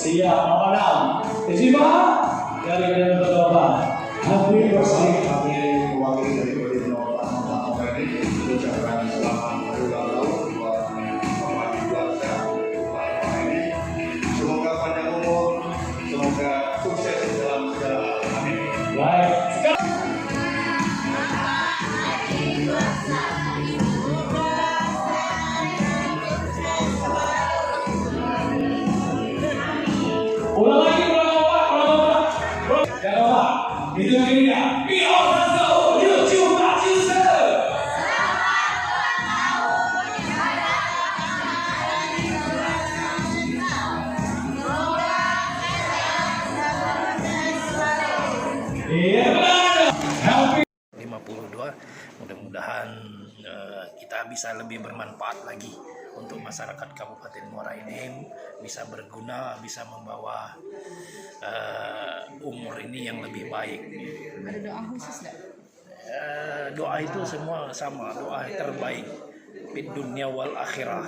Siap, malam. Terima dari Badan Berdoa. Happy birthday. Kami mewakili dari Badan Berdoa ini mengucapkan selamat hari ulang tahun buat Bapak Ibuasa ini. Semoga panjang umur, semoga sukses dalam segala hal. Amin. Baik. Ulang lagi, ulang Bapak. Jangan lupa. Itu yang ini ya. Iya benar. Happy 52. Mudah-mudahan kita bisa lebih bermanfaat lagi untuk masyarakat Kabupaten Muara Enim, bisa berguna, bisa membawa umur ini yang lebih baik. Ada doa khusus nggak? Doa itu semua sama, doa terbaik di dunia wal akhirah.